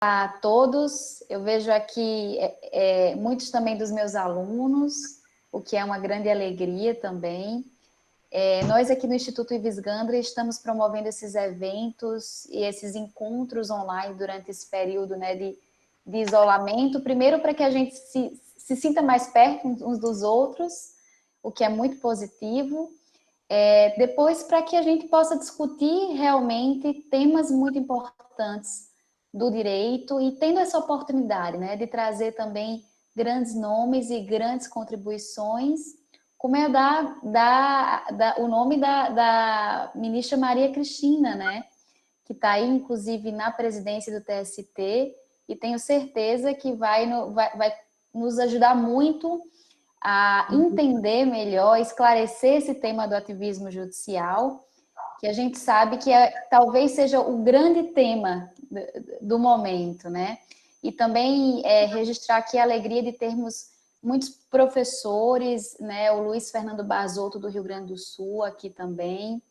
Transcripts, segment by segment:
a todos. Eu vejo aqui muitos também dos meus alunos, o que é uma grande alegria também. Nós aqui no Instituto Ives Gandra estamos promovendo esses eventos e esses encontros online durante esse período, né, de isolamento, primeiro para que a gente se sinta mais perto uns dos outros, o que é muito positivo, depois para que a gente possa discutir realmente temas muito importantes do direito e tendo essa oportunidade, né, de trazer também grandes nomes e grandes contribuições, como é o nome da ministra Maria Cristina, né, que está aí, inclusive, na presidência do TST, e tenho certeza que vai nos ajudar muito a entender melhor, esclarecer esse tema do ativismo judicial, que a gente sabe que talvez seja o grande tema do momento, né? E também registrar aqui a alegria de termos muitos professores, né? O Luiz Fernando Barzotto, do Rio Grande do Sul, aqui também,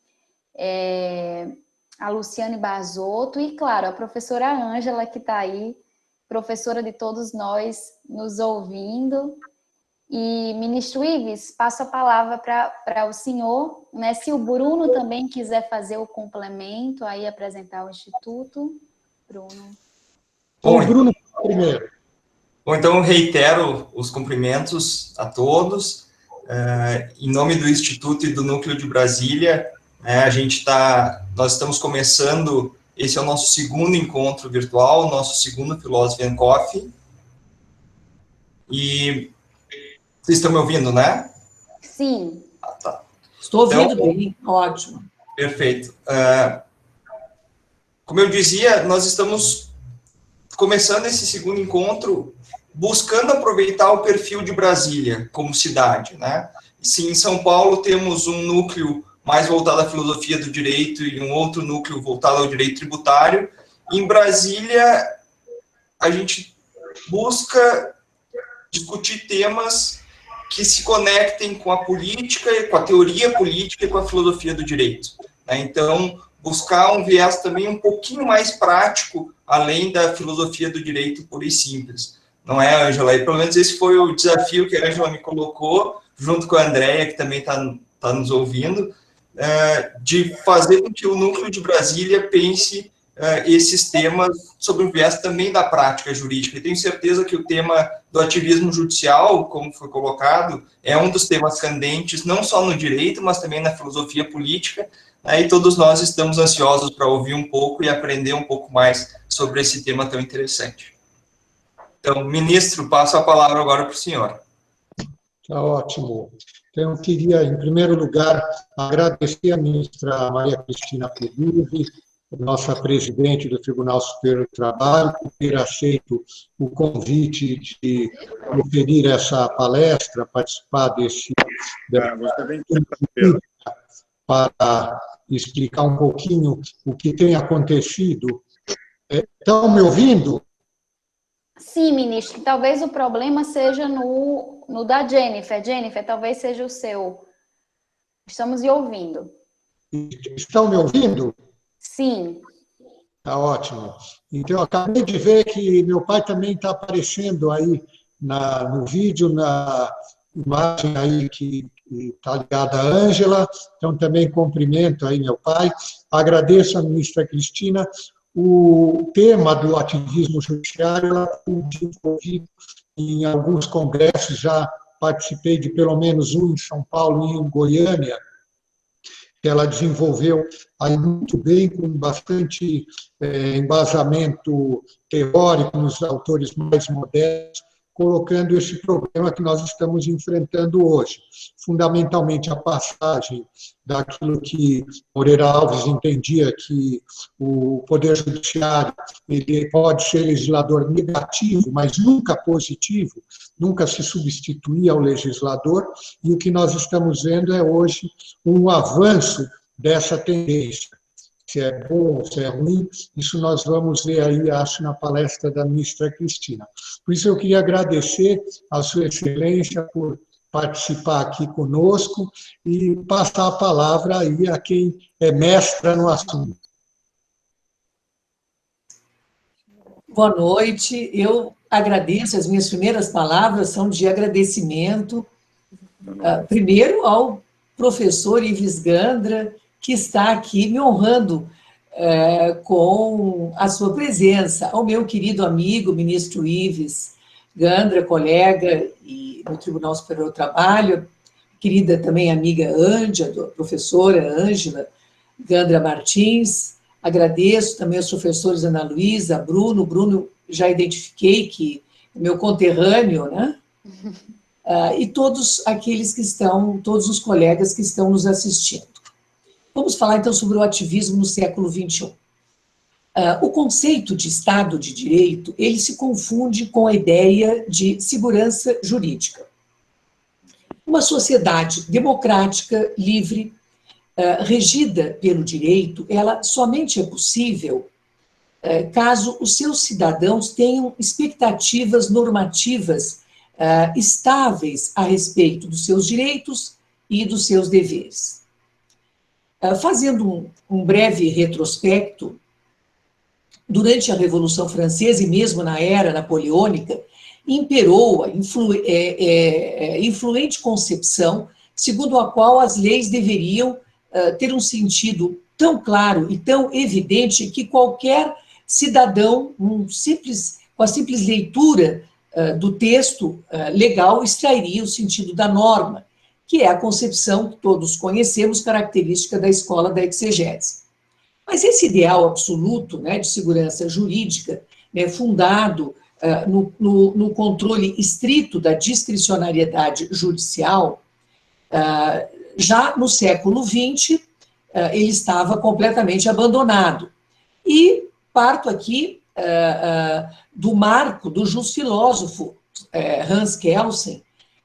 a Luciane Barzotto e, claro, a professora Ângela, que está aí, professora de todos nós, nos ouvindo. E, ministro Ives, passo a palavra para o senhor, né? Se o Bruno também quiser fazer o complemento, aí apresentar o Instituto. Bruno. Bom, Bruno primeiro. Bom, então eu reitero os cumprimentos a todos. Em nome do Instituto e do Núcleo de Brasília, nós estamos começando, esse é o nosso segundo encontro virtual, nosso segundo Philosophy and Coffee. E vocês estão me ouvindo, né? Sim. Tá. Estou ouvindo bem, ótimo. Perfeito. Como eu dizia, nós estamos começando esse segundo encontro buscando aproveitar o perfil de Brasília como cidade, né? Sim, em São Paulo temos um núcleo mais voltado à filosofia do direito e um outro núcleo voltado ao direito tributário. Em Brasília, a gente busca discutir temas que se conectem com a política, com a teoria política e com a filosofia do direito, né? Então, buscar um viés também um pouquinho mais prático, além da filosofia do direito pura e simples. Não é, Ângela? E pelo menos esse foi o desafio que a Ângela me colocou, junto com a Andréia, que também está nos ouvindo, de fazer com que o Núcleo de Brasília pense esses temas sobre o viés também da prática jurídica. E tenho certeza que o tema do ativismo judicial, como foi colocado, é um dos temas candentes, não só no direito, mas também na filosofia política, né, e todos nós estamos ansiosos para ouvir um pouco e aprender um pouco mais sobre esse tema tão interessante. Então, ministro, passo a palavra agora para o senhor. Tá ótimo. Então, eu queria, em primeiro lugar, agradecer a ministra Maria Cristina Peduzzi, nossa presidente do Tribunal Superior do Trabalho, por ter aceito o convite de proferir essa palestra, participar para explicar um pouquinho o que tem acontecido. Estão me ouvindo? Sim, ministro. Talvez o problema seja no da Jennifer. Jennifer, talvez seja o seu. Estamos lhe ouvindo. Estão me ouvindo? Sim. Tá ótimo. Então, eu acabei de ver que meu pai também está aparecendo aí no vídeo, na imagem aí que está ligada à Ângela. Então, também cumprimento aí meu pai. Agradeço à ministra Cristina. O tema do ativismo judiciário, ela foi desenvolvido em alguns congressos, já participei de pelo menos um em São Paulo e em Goiânia, que ela desenvolveu aí muito bem, com bastante embasamento teórico nos autores mais modernos, colocando esse problema que nós estamos enfrentando hoje. Fundamentalmente, a passagem daquilo que Moreira Alves entendia que o Poder Judiciário ele pode ser legislador negativo, mas nunca positivo, nunca se substituir ao legislador, e o que nós estamos vendo é hoje um avanço dessa tendência. Se é bom ou se é ruim, isso nós vamos ver aí, acho, na palestra da ministra Cristina. Por isso eu queria agradecer a Sua Excelência por participar aqui conosco e passar a palavra aí a quem é mestra no assunto. Boa noite. Eu agradeço, as minhas primeiras palavras são de agradecimento, primeiro ao professor Ives Gandra, que está aqui me honrando com a sua presença, ao meu querido amigo, ministro Ives Gandra, colega no Tribunal Superior do Trabalho, querida também amiga Ângela, professora Ângela Gandra Martins. Agradeço também aos professores Ana Luísa, Bruno já identifiquei que é meu conterrâneo, né? E todos aqueles que estão, todos os colegas que estão nos assistindo. Vamos falar então sobre o ativismo no século XXI. O conceito de Estado de Direito, ele se confunde com a ideia de segurança jurídica. Uma sociedade democrática, livre, regida pelo direito, ela somente é possível caso os seus cidadãos tenham expectativas normativas estáveis a respeito dos seus direitos e dos seus deveres. Fazendo um breve retrospecto, durante a Revolução Francesa e mesmo na era napoleônica, imperou a influente concepção segundo a qual as leis deveriam ter um sentido tão claro e tão evidente que qualquer cidadão, com a simples leitura do texto legal, extrairia o sentido da norma, que é a concepção que todos conhecemos, característica da escola da exegese. Mas esse ideal absoluto, né, de segurança jurídica, né, fundado no controle estrito da discricionariedade judicial, já no século XX, ele estava completamente abandonado. E parto aqui do marco do filósofo Hans Kelsen,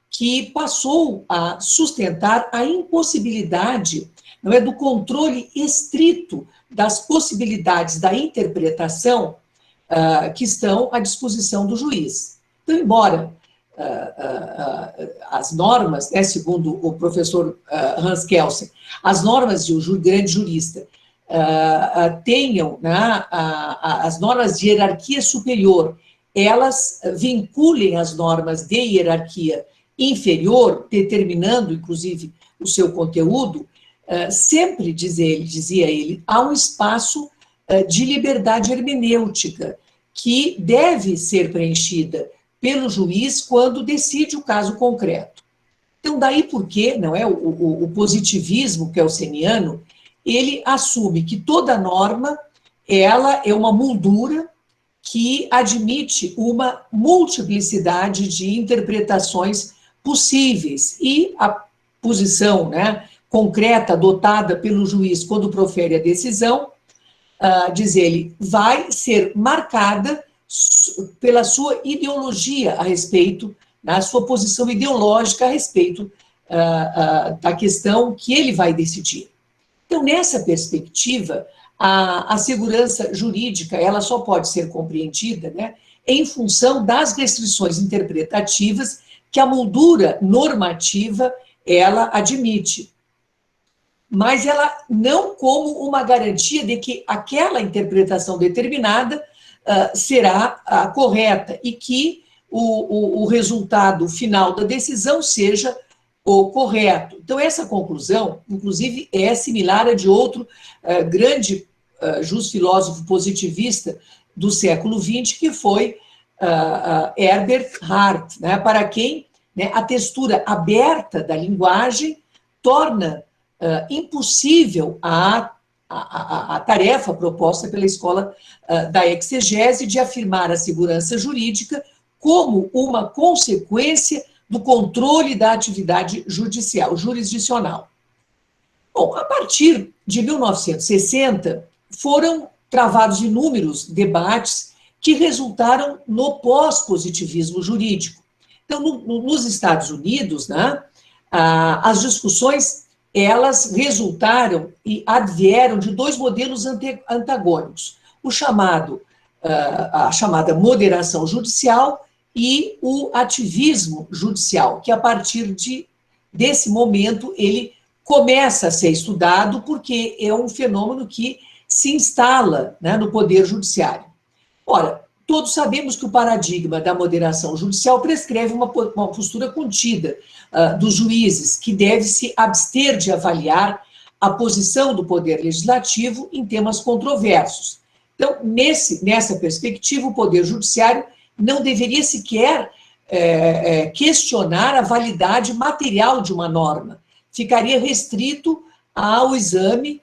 que passou a sustentar a impossibilidade, não é, do controle estrito das possibilidades da interpretação que estão à disposição do juiz. Então, embora as normas, né, segundo o professor Hans Kelsen, as normas de um grande jurista tenham, né, as normas de hierarquia superior, elas vinculem as normas de hierarquia inferior, determinando, inclusive, o seu conteúdo, sempre, dizia ele, há um espaço de liberdade hermenêutica que deve ser preenchida pelo juiz quando decide o caso concreto. Então, daí porque, não é, o positivismo kelseniano, ele assume que toda norma, ela é uma moldura que admite uma multiplicidade de interpretações possíveis, e a posição, né, concreta adotada pelo juiz quando profere a decisão, diz ele, vai ser marcada pela sua ideologia a respeito, na sua posição ideológica a respeito da questão que ele vai decidir. Então, nessa perspectiva, a segurança jurídica, ela só pode ser compreendida, né, em função das restrições interpretativas que a moldura normativa, ela admite. Mas ela não como uma garantia de que aquela interpretação determinada será correta e que o resultado final da decisão seja o correto. Então, essa conclusão, inclusive, é similar a de outro grande filósofo positivista do século XX, que foi Herbert Hart, né, para quem, né, a textura aberta da linguagem torna impossível a tarefa proposta pela escola da exegese de afirmar a segurança jurídica como uma consequência do controle da atividade judicial, jurisdicional. Bom, a partir de 1960, foram travados inúmeros debates que resultaram no pós-positivismo jurídico. Então, nos Estados Unidos, né, as discussões, elas resultaram e advieram de dois modelos antagônicos, a chamada moderação judicial e o ativismo judicial, que a partir desse momento ele começa a ser estudado porque é um fenômeno que se instala, né, no poder judiciário. Ora, todos sabemos que o paradigma da moderação judicial prescreve uma postura contida dos juízes, que deve se abster de avaliar a posição do Poder Legislativo em temas controversos. Então, nessa perspectiva, o Poder Judiciário não deveria sequer questionar a validade material de uma norma. Ficaria restrito ao exame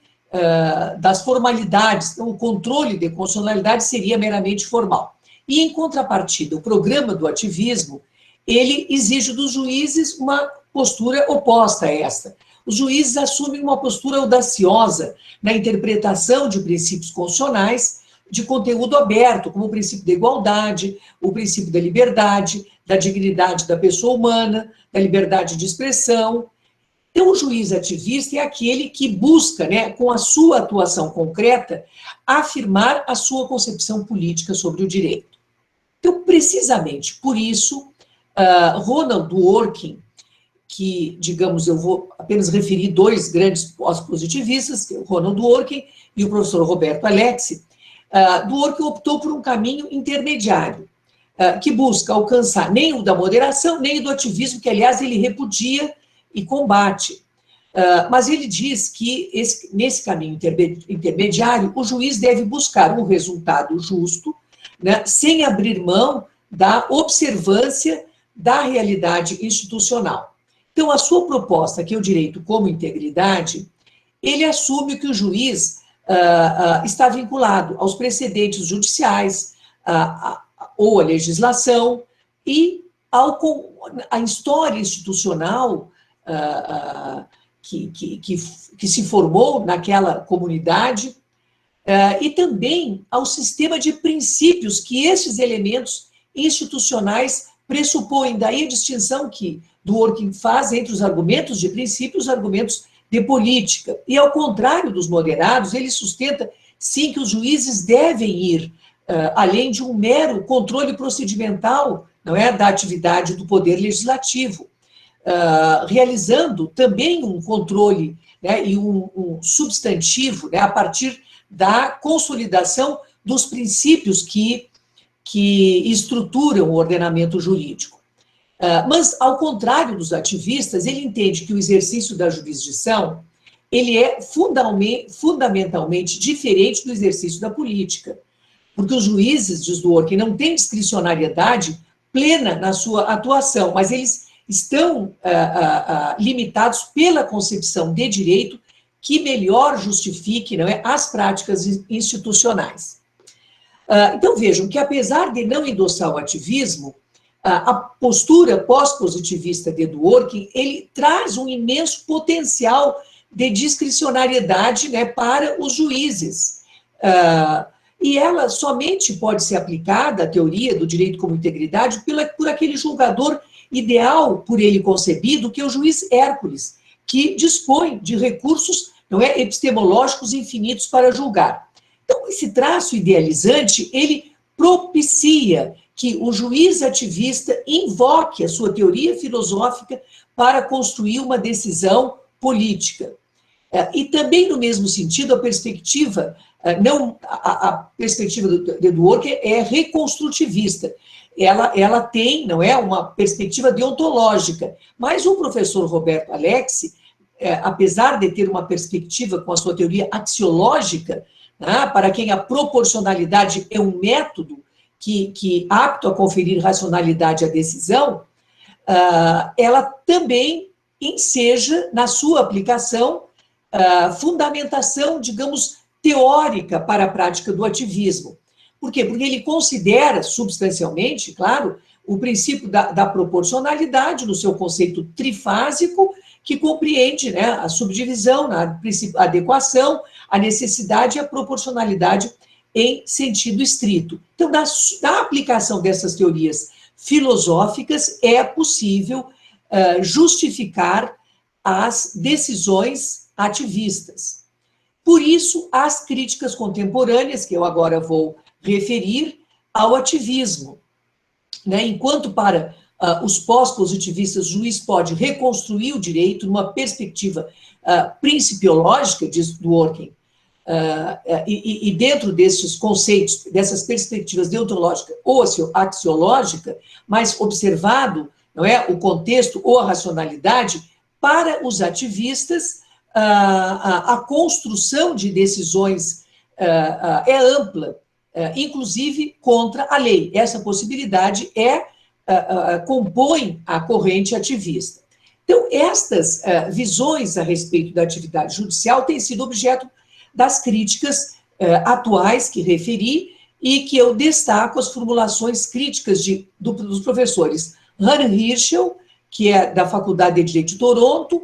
das formalidades. Então, o controle de constitucionalidade seria meramente formal. E, em contrapartida, o programa do ativismo, ele exige dos juízes uma postura oposta a esta. Os juízes assumem uma postura audaciosa na interpretação de princípios constitucionais de conteúdo aberto, como o princípio da igualdade, o princípio da liberdade, da dignidade da pessoa humana, da liberdade de expressão. Então, o juiz ativista é aquele que busca, né, com a sua atuação concreta, afirmar a sua concepção política sobre o direito. Então, precisamente por isso, Ronald Dworkin, que, digamos, eu vou apenas referir dois grandes pós-positivistas, o Ronald Dworkin e o professor Roberto Alexi, Dworkin optou por um caminho intermediário, que busca alcançar nem o da moderação, nem o do ativismo, que, aliás, ele repudia e combate. Mas ele diz que, nesse caminho intermediário, o juiz deve buscar um resultado justo, né, sem abrir mão da observância da realidade institucional. Então, a sua proposta, que é o direito como integridade, ele assume que o juiz está vinculado aos precedentes judiciais, ou à legislação, e à história institucional que se formou naquela comunidade, e também ao sistema de princípios que esses elementos institucionais pressupõem. Daí a distinção que Dworkin faz entre os argumentos de princípio e os argumentos de política. E, ao contrário dos moderados, ele sustenta, sim, que os juízes devem ir além de um mero controle procedimental, não é, da atividade do Poder Legislativo, realizando também um controle, né, e um substantivo, né, a partir da consolidação dos princípios que estruturam o ordenamento jurídico. Mas, ao contrário dos ativistas, ele entende que o exercício da jurisdição ele é fundamentalmente diferente do exercício da política, porque os juízes, diz Dworkin, não têm discricionariedade plena na sua atuação, mas eles estão limitados pela concepção de direito que melhor justifique, não é, as práticas institucionais. Então, vejam que, apesar de não endossar o ativismo, a postura pós-positivista de Dworkin, ele traz um imenso potencial de discricionariedade, né, para os juízes. E ela somente pode ser aplicada, a teoria do direito como integridade, por aquele julgador ideal por ele concebido, que é o juiz Hércules, que dispõe de recursos, não é, epistemológicos infinitos para julgar. Então, esse traço idealizante, ele propicia que o juiz ativista invoque a sua teoria filosófica para construir uma decisão política. E também, no mesmo sentido, a perspectiva de Dworkin é reconstrutivista. Ela tem, não é, uma perspectiva deontológica, mas o professor Roberto Alexi, apesar de ter uma perspectiva com a sua teoria axiológica, né, para quem a proporcionalidade é um método que apto a conferir racionalidade à decisão, ela também enseja, na sua aplicação, fundamentação, digamos, teórica para a prática do ativismo. Por quê? Porque ele considera, substancialmente, claro, o princípio da proporcionalidade no seu conceito trifásico, que compreende, né, a subdivisão, a adequação, a necessidade e a proporcionalidade em sentido estrito. Então, na aplicação dessas teorias filosóficas, é possível justificar as decisões ativistas. Por isso, as críticas contemporâneas, que eu agora vou referir, ao ativismo. Né? Enquanto para os pós-positivistas, o juiz pode reconstruir o direito numa perspectiva principiológica, diz Dworkin, E dentro desses conceitos, dessas perspectivas deontológica ou axiológica, mas observado, não é, o contexto ou a racionalidade, para os ativistas, a construção de decisões é ampla, inclusive contra a lei. Essa possibilidade compõe a corrente ativista. Então, estas visões a respeito da atividade judicial têm sido objeto das críticas atuais que referi e que eu destaco as formulações críticas dos professores Han Hirschel, que é da Faculdade de Direito de Toronto,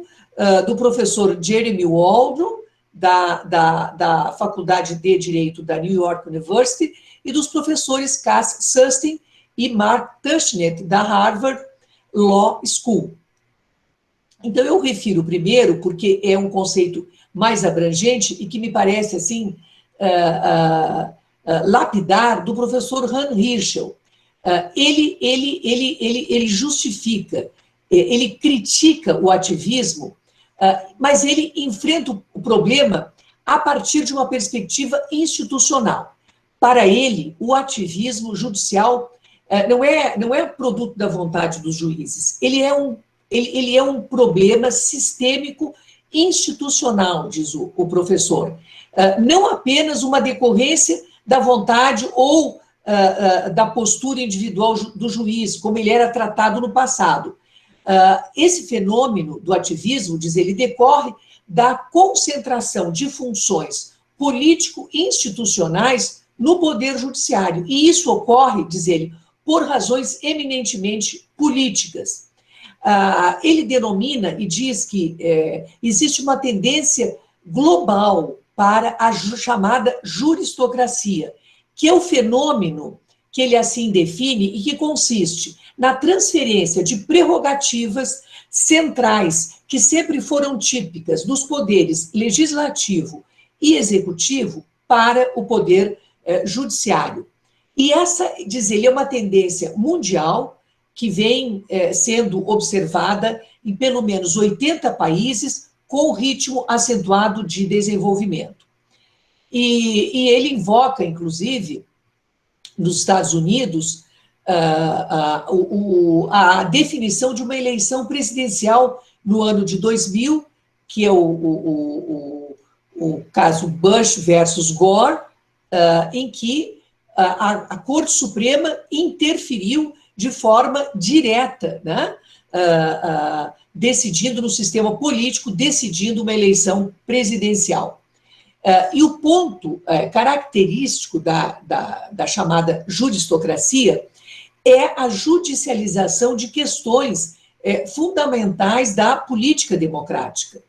do professor Jeremy Waldron, da Faculdade de Direito da New York University, e dos professores Cass Sunstein e Mark Tushnet, da Harvard Law School. Então, eu refiro primeiro, porque é um conceito mais abrangente e que me parece, assim, lapidar, do professor Han Hirschel. Ele justifica, ele critica o ativismo, mas ele enfrenta o problema a partir de uma perspectiva institucional. Para ele, o ativismo judicial não é produto da vontade dos juízes, ele é um problema sistêmico institucional, diz o professor. Não apenas uma decorrência da vontade ou da postura individual do juiz, como ele era tratado no passado. Esse fenômeno do ativismo, diz ele, decorre da concentração de funções político-institucionais no poder judiciário. E isso ocorre, diz ele, por razões eminentemente políticas. Ele denomina e diz que existe uma tendência global para a chamada juristocracia, que é o fenômeno que ele assim define e que consiste na transferência de prerrogativas centrais que sempre foram típicas dos poderes legislativo e executivo para o poder judiciário. E essa, diz ele, é uma tendência mundial que vem sendo observada em pelo menos 80 países com ritmo acentuado de desenvolvimento. E ele invoca, inclusive, nos Estados Unidos, a definição de uma eleição presidencial no ano de 2000, que é o caso Bush versus Gore, em que a Corte Suprema interferiu de forma direta, né, decidindo no sistema político, decidindo uma eleição presidencial. E o ponto característico da chamada judistocracia é a judicialização de questões fundamentais da política democrática,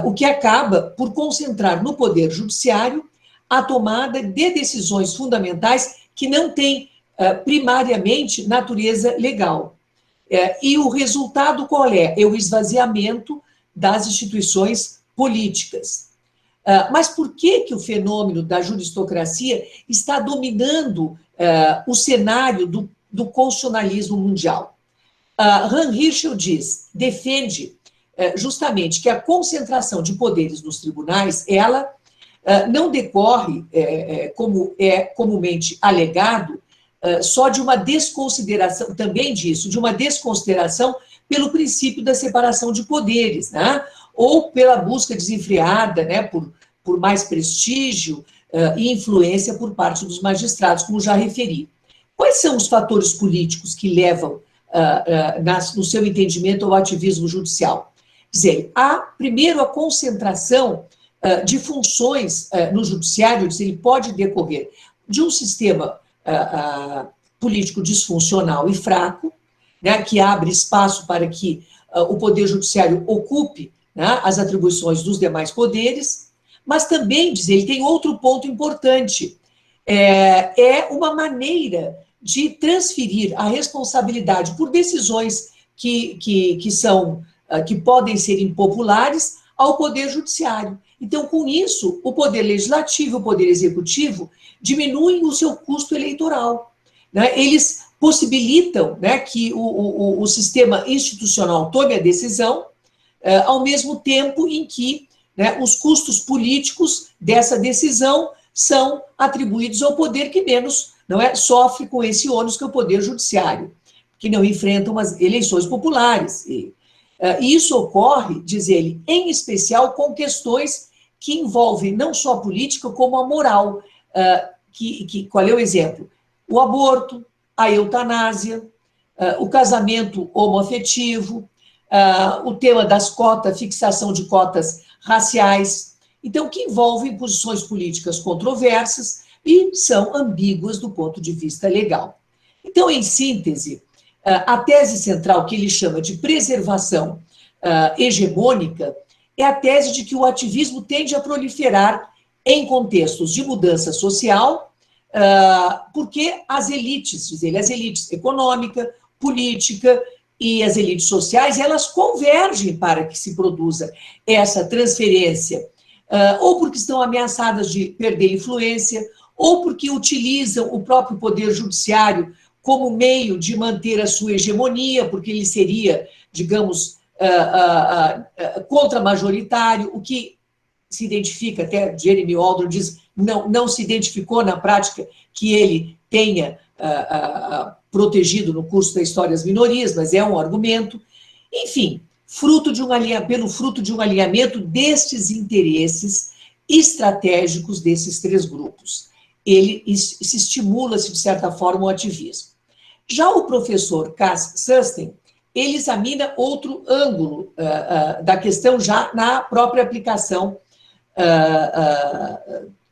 o que acaba por concentrar no poder judiciário a tomada de decisões fundamentais que não têm primariamente natureza legal. E o resultado qual é? É o esvaziamento das instituições políticas. Mas por que o fenômeno da judistocracia está dominando o cenário do constitucionalismo mundial? Han Hirschel defende justamente que a concentração de poderes nos tribunais, ela não decorre, como é comumente alegado, só de uma desconsideração, também disso, de uma desconsideração pelo princípio da separação de poderes, né? Ou pela busca desenfreada, né, por mais prestígio e influência por parte dos magistrados, como já referi. Quais são os fatores políticos que levam, no seu entendimento, ao ativismo judicial? Dizer, primeiro, a concentração de funções no judiciário, ele pode decorrer de um sistema político disfuncional e fraco, né, que abre espaço para que o poder judiciário ocupe, né, as atribuições dos demais poderes, mas também, diz ele, tem outro ponto importante, é uma maneira de transferir a responsabilidade por decisões que podem ser impopulares ao poder judiciário. Então, com isso, o poder legislativo e o poder executivo diminuem o seu custo eleitoral, né? Eles possibilitam, né, que o sistema institucional tome a decisão, ao mesmo tempo em que, né, os custos políticos dessa decisão são atribuídos ao poder que menos, não é, sofre com esse ônus, que é o poder judiciário, que não enfrenta umas eleições populares. E isso ocorre, diz ele, em especial com questões que envolvem não só a política, como a moral. Qual é o exemplo? O aborto, a eutanásia, o casamento homoafetivo, o tema das cotas, fixação de cotas raciais, então, que envolvem posições políticas controversas e são ambíguas do ponto de vista legal. Então, em síntese, a tese central, que ele chama de preservação hegemônica, é a tese de que o ativismo tende a proliferar em contextos de mudança social, porque as elites, diz ele, as elites econômica, política e as elites sociais, elas convergem para que se produza essa transferência, ou porque estão ameaçadas de perder influência, ou porque utilizam o próprio poder judiciário como meio de manter a sua hegemonia, porque ele seria, digamos, contra-majoritário, o que se identifica, até Jeremy Aldrin diz, não se identificou na prática que ele tenha protegido no curso da História as minorias, mas é um argumento. Enfim, pelo fruto de um alinhamento destes interesses estratégicos desses três grupos. Ele se estimula-se, de certa forma, o ativismo. Já o professor Cass Sunstein, ele examina outro ângulo da questão já na própria aplicação,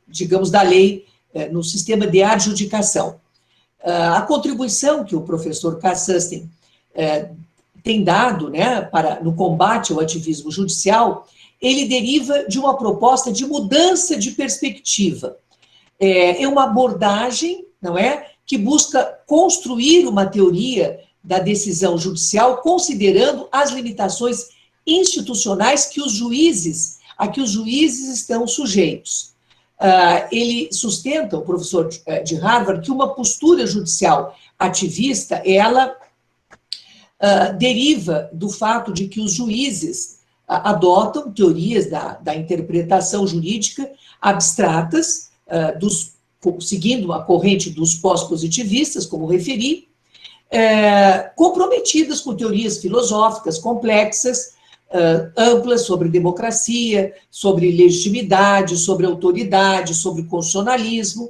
digamos, da lei no sistema de adjudicação. A contribuição que o professor Cass Sunstein tem dado, né, no combate ao ativismo judicial, ele deriva de uma proposta de mudança de perspectiva. É uma abordagem, não é, que busca construir uma teoria da decisão judicial considerando as limitações institucionais a que os juízes estão sujeitos. Ele sustenta, o professor de Harvard, que uma postura judicial ativista, ela deriva do fato de que os juízes adotam teorias da interpretação jurídica abstratas, seguindo a corrente dos pós-positivistas, como referi, comprometidas com teorias filosóficas complexas, amplas sobre democracia, sobre legitimidade, sobre autoridade, sobre constitucionalismo.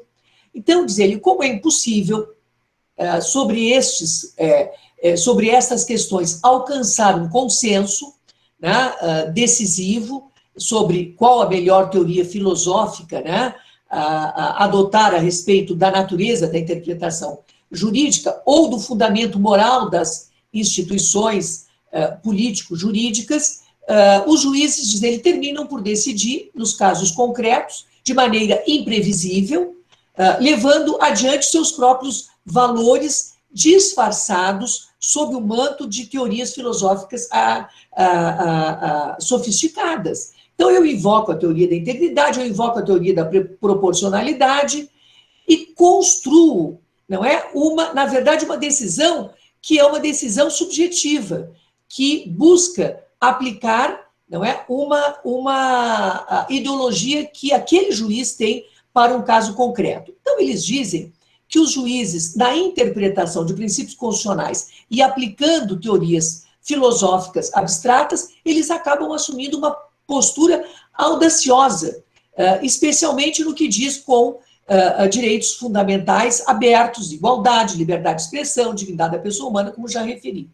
Então, diz ele, como é impossível, sobre essas questões, alcançar um consenso, né, decisivo sobre qual a melhor teoria filosófica, né, a adotar a respeito da natureza da interpretação jurídica ou do fundamento moral das instituições político-jurídicas, os juízes, diz ele, terminam por decidir, nos casos concretos, de maneira imprevisível, levando adiante seus próprios valores disfarçados sob o manto de teorias filosóficas sofisticadas. Então, eu invoco a teoria da integridade, eu invoco a teoria da proporcionalidade e construo, não é, na verdade, uma decisão que é uma decisão subjetiva, que busca aplicar, não é, uma ideologia que aquele juiz tem para um caso concreto. Então, eles dizem que os juízes, na interpretação de princípios constitucionais e aplicando teorias filosóficas abstratas, eles acabam assumindo uma postura audaciosa, especialmente no que diz com direitos fundamentais abertos, igualdade, liberdade de expressão, dignidade da pessoa humana, como já referi.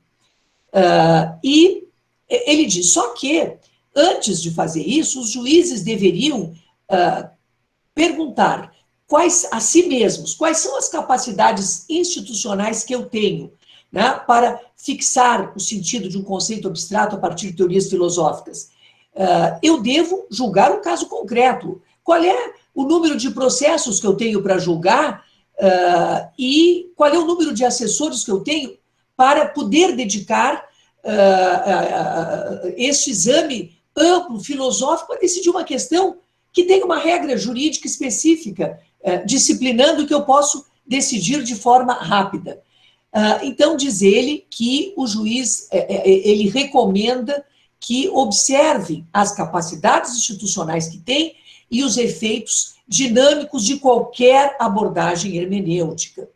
E ele diz, só que, antes de fazer isso, os juízes deveriam perguntar a si mesmos quais são as capacidades institucionais que eu tenho, né, para fixar o sentido de um conceito abstrato a partir de teorias filosóficas. Eu devo julgar um caso concreto. Qual é o número de processos que eu tenho para julgar e qual é o número de assessores que eu tenho para poder dedicar este exame amplo, filosófico, para decidir uma questão que tem uma regra jurídica específica, disciplinando que eu posso decidir de forma rápida. Então, diz ele que o juiz, ele recomenda que observem as capacidades institucionais que têm e os efeitos dinâmicos de qualquer abordagem hermenêutica.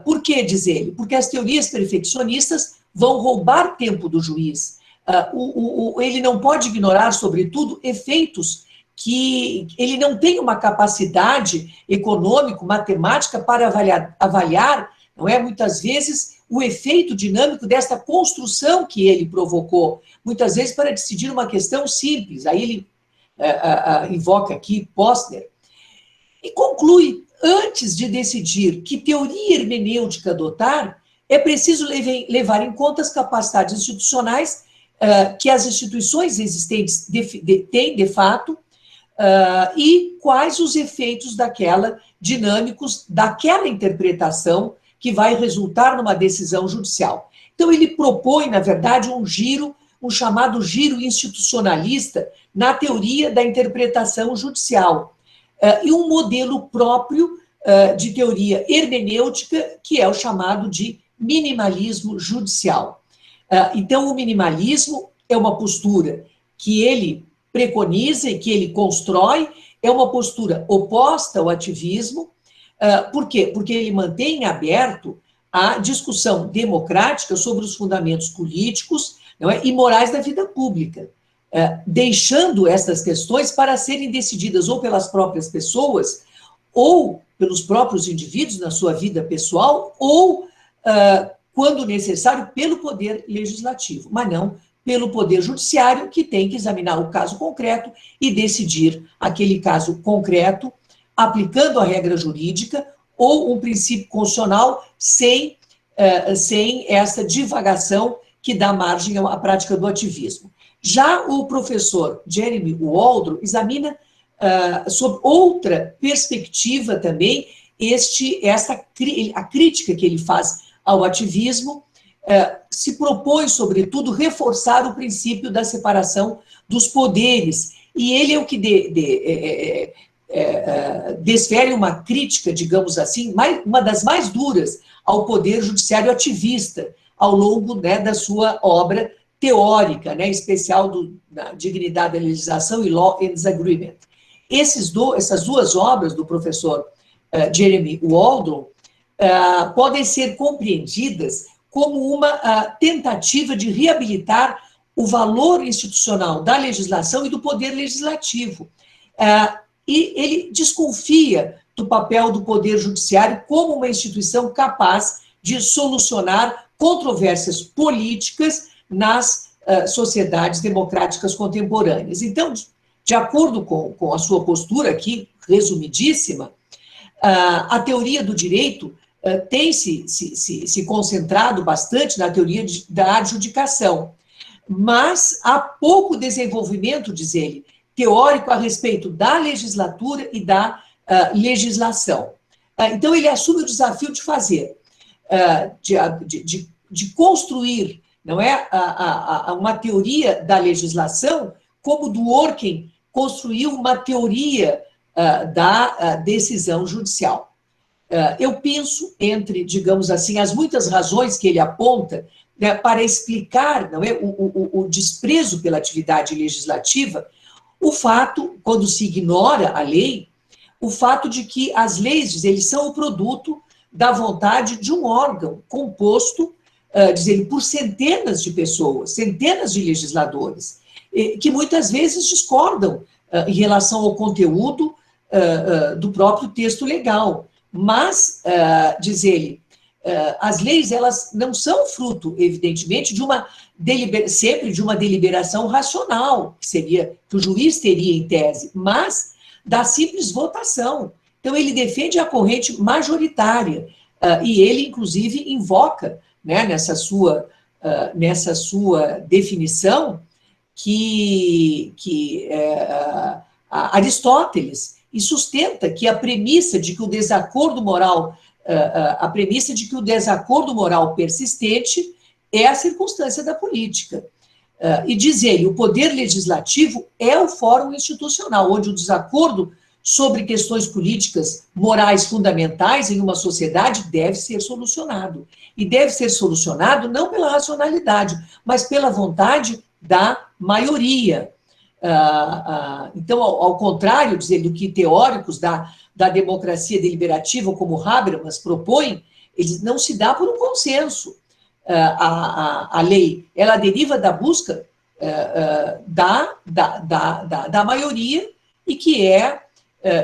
Por que, diz ele? Porque as teorias perfeccionistas vão roubar tempo do juiz. Ele não pode ignorar, sobretudo, efeitos que ele não tem uma capacidade econômico-matemática para avaliar, não é? Muitas vezes, o efeito dinâmico desta construção que ele provocou, muitas vezes para decidir uma questão simples. Aí ele invoca aqui Posner, e conclui, antes de decidir que teoria hermenêutica adotar, é preciso levar em conta as capacidades institucionais que as instituições existentes têm, de fato, e quais os efeitos dinâmicos daquela interpretação que vai resultar numa decisão judicial. Então, ele propõe, na verdade, um chamado giro institucionalista na teoria da interpretação judicial, e um modelo próprio de teoria hermenêutica, que é o chamado de minimalismo judicial. Então, o minimalismo é uma postura que ele preconiza e que ele constrói, é uma postura oposta ao ativismo. Por quê? Porque ele mantém aberto a discussão democrática sobre os fundamentos políticos, não é, e morais da vida pública, deixando essas questões para serem decididas ou pelas próprias pessoas, ou pelos próprios indivíduos na sua vida pessoal, ou, quando necessário, pelo poder legislativo, mas não pelo poder judiciário, que tem que examinar o caso concreto e decidir aquele caso concreto, aplicando a regra jurídica ou um princípio constitucional sem essa divagação que dá margem à prática do ativismo. Já o professor Jeremy Waldron examina sob outra perspectiva também a crítica que ele faz ao ativismo, se propõe, sobretudo, reforçar o princípio da separação dos poderes, e ele é o que desfere uma crítica, digamos assim, uma das mais duras ao poder judiciário ativista, ao longo, né, da sua obra teórica, né, especial da Dignidade da Legislação e Law and Disagreement. Essas duas obras do professor Jeremy Waldron podem ser compreendidas como uma tentativa de reabilitar o valor institucional da legislação e do poder legislativo. E ele desconfia do papel do poder judiciário como uma instituição capaz de solucionar controvérsias políticas nas sociedades democráticas contemporâneas. Então, de acordo com a sua postura aqui, resumidíssima, a teoria do direito tem se concentrado bastante na teoria da adjudicação, mas há pouco desenvolvimento, diz ele, teórico a respeito da legislatura e da legislação. Então, ele assume o desafio de fazer, de construir, não é, uma teoria da legislação, como Dworkin construiu uma teoria da decisão judicial. Eu penso, entre, digamos assim, as muitas razões que ele aponta, né, para explicar, não é, o desprezo pela atividade legislativa, o fato, quando se ignora a lei, o fato de que as leis, eles são o produto da vontade de um órgão composto, diz ele, por centenas de pessoas, centenas de legisladores, que muitas vezes discordam em relação ao conteúdo do próprio texto legal. Mas, diz ele, as leis, elas não são fruto, evidentemente, sempre de uma deliberação racional, que o juiz teria em tese, mas da simples votação. Então, ele defende a corrente majoritária, e ele, inclusive, invoca, né, nessa sua definição, que Aristóteles, e sustenta que a premissa de que o desacordo moral persistente é a circunstância da política. E diz ele, o poder legislativo é o fórum institucional, onde o desacordo sobre questões políticas morais fundamentais em uma sociedade deve ser solucionado. E deve ser solucionado não pela racionalidade, mas pela vontade da maioria. Então, ao contrário, dizer, do que teóricos da democracia deliberativa, como Habermas propõem, eles não se dá por um consenso. A lei, ela deriva da busca da maioria e que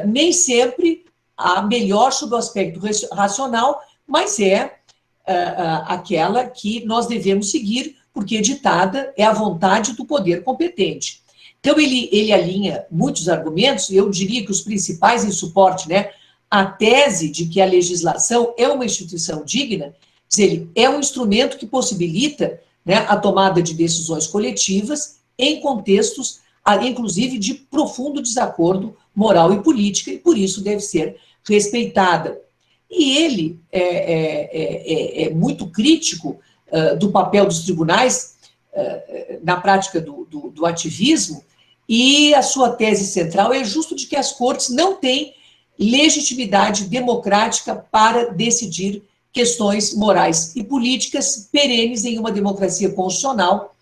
nem sempre a melhor sob o aspecto racional, mas aquela que nós devemos seguir, porque ditada é a vontade do poder competente. Então, ele alinha muitos argumentos, e eu diria que os principais em suporte, né, a tese de que a legislação é uma instituição digna, ele é um instrumento que possibilita, né, a tomada de decisões coletivas em contextos, inclusive, de profundo desacordo moral e política, e por isso deve ser respeitada. E ele é muito crítico do papel dos tribunais na prática do ativismo, e a sua tese central é justo de que as cortes não têm legitimidade democrática para decidir questões morais e políticas perenes em uma democracia constitucional,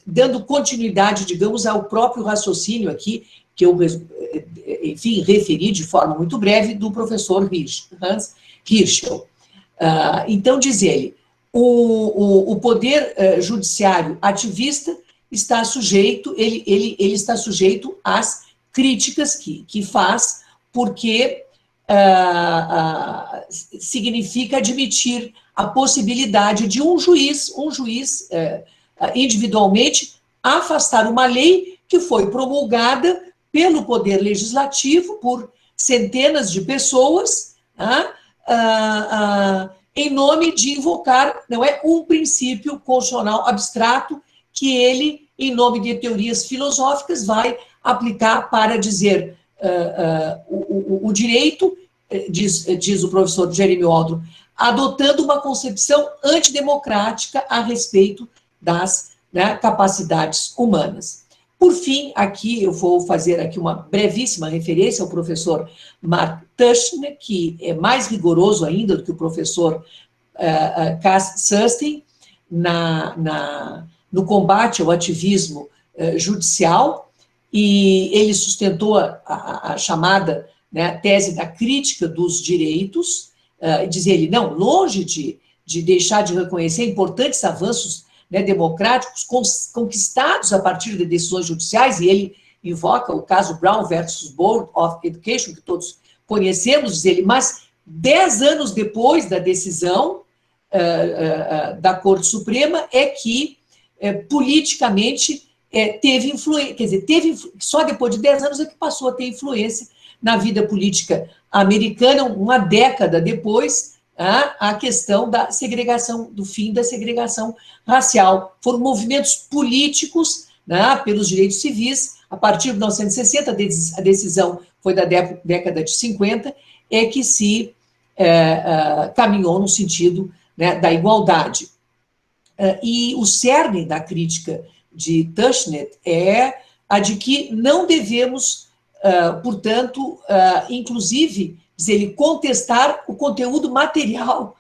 dando continuidade, digamos, ao próprio raciocínio aqui, que eu, enfim, referi de forma muito breve, do professor Hans Hirschel. Então, diz ele, o poder judiciário ativista está sujeito, ele está sujeito às críticas que faz, porque significa admitir a possibilidade de um juiz individualmente afastar uma lei que foi promulgada pelo Poder Legislativo por centenas de pessoas, em nome de invocar, não é, um princípio constitucional abstrato que ele, em nome de teorias filosóficas, vai aplicar para dizer o direito, diz o professor Jeremy Waldron, adotando uma concepção antidemocrática a respeito das, né, capacidades humanas. Por fim, aqui eu vou fazer aqui uma brevíssima referência ao professor Mark Tushnet, que é mais rigoroso ainda do que o professor Cass Sunstein no combate ao ativismo judicial, e ele sustentou a chamada, né, tese da crítica dos direitos, diz ele, não, longe de deixar de reconhecer importantes avanços, né, democráticos conquistados a partir de decisões judiciais, e ele invoca o caso Brown versus Board of Education, que todos conhecemos, diz ele, mas 10 anos depois da decisão da Corte Suprema é que politicamente teve influência, quer dizer, só depois de 10 anos é que passou a ter influência na vida política americana, uma década depois, a questão da segregação, do fim da segregação racial. Foram movimentos políticos, né, pelos direitos civis, a partir de 1960, a decisão foi da década de 50, é que se caminhou no sentido, né, da igualdade. E o cerne da crítica de Tushnet é a de que não devemos, portanto, inclusive, ele contestar o conteúdo material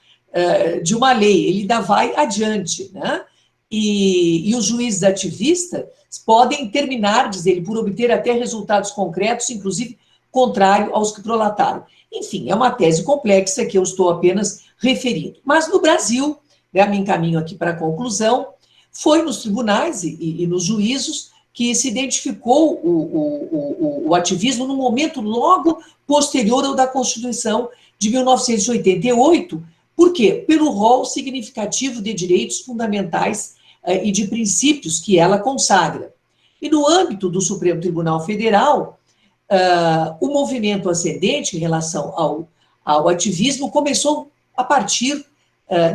de uma lei, ele ainda vai adiante, né? E os juízes ativistas podem terminar, diz ele, por obter até resultados concretos, inclusive contrário aos que prolataram. Enfim, é uma tese complexa que eu estou apenas referindo. Mas no Brasil, né, me encaminho aqui para a conclusão, foi nos tribunais e nos juízos que se identificou o ativismo no momento logo posterior ao da Constituição de 1988. Por quê? Pelo rol significativo de direitos fundamentais e de princípios que ela consagra. E no âmbito do Supremo Tribunal Federal, o movimento ascendente em relação ao ativismo começou a partir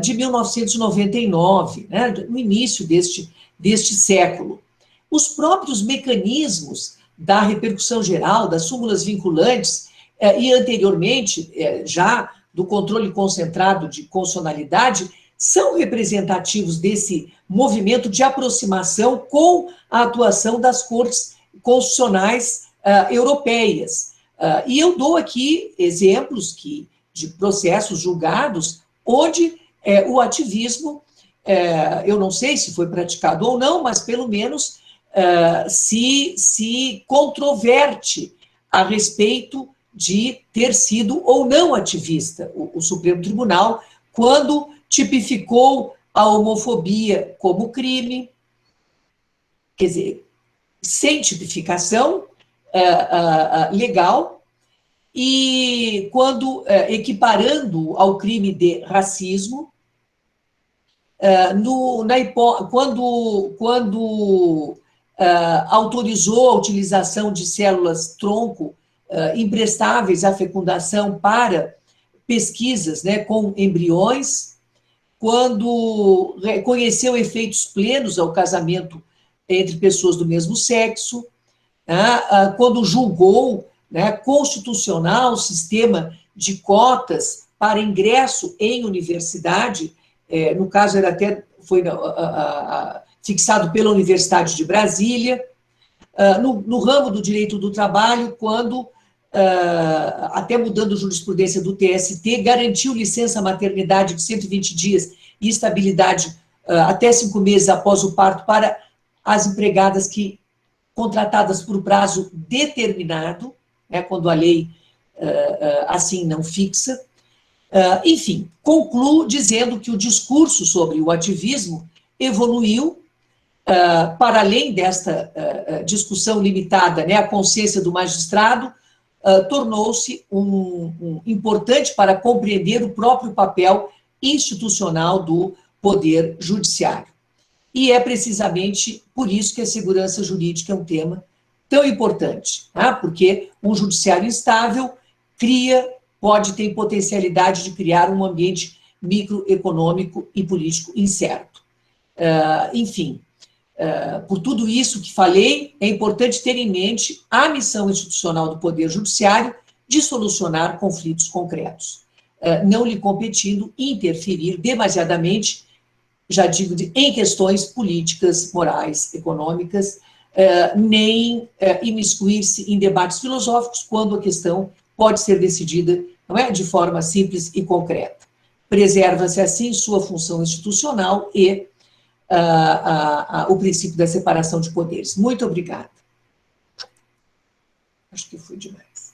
de 1999, né, no início deste século. Os próprios mecanismos da repercussão geral, das súmulas vinculantes, e anteriormente, já do controle concentrado de constitucionalidade, são representativos desse movimento de aproximação com a atuação das cortes constitucionais europeias. E eu dou aqui exemplos de processos julgados onde o ativismo eu não sei se foi praticado ou não, mas pelo menos se controverte a respeito de ter sido ou não ativista o Supremo Tribunal, quando tipificou a homofobia como crime, quer dizer, sem tipificação legal, e quando equiparando ao crime de racismo, quando autorizou a utilização de células-tronco imprestáveis à fecundação para pesquisas, né, com embriões, quando reconheceu efeitos plenos ao casamento entre pessoas do mesmo sexo, quando julgou, né, constitucional o sistema de cotas para ingresso em universidade, no caso foi fixado pela Universidade de Brasília, no ramo do direito do trabalho, quando, até mudando a jurisprudência do TST, garantiu licença maternidade de 120 dias e estabilidade até 5 meses após o parto para as empregadas contratadas por prazo determinado, quando a lei assim não fixa. Enfim, concluo dizendo que o discurso sobre o ativismo evoluiu para além desta discussão limitada, né, à consciência do magistrado, tornou-se importante para compreender o próprio papel institucional do Poder Judiciário. E é precisamente por isso que a segurança jurídica é um tema tão importante, porque um judiciário instável pode ter potencialidade de criar um ambiente microeconômico e político incerto. Enfim, por tudo isso que falei, é importante ter em mente a missão institucional do Poder Judiciário de solucionar conflitos concretos, não lhe competindo interferir demasiadamente, já digo, em questões políticas, morais, econômicas, nem imiscuir-se em debates filosóficos quando a questão pode ser decidida, não é, de forma simples e concreta. Preserva-se, assim, sua função institucional e o princípio da separação de poderes. Muito obrigada. Acho que fui demais.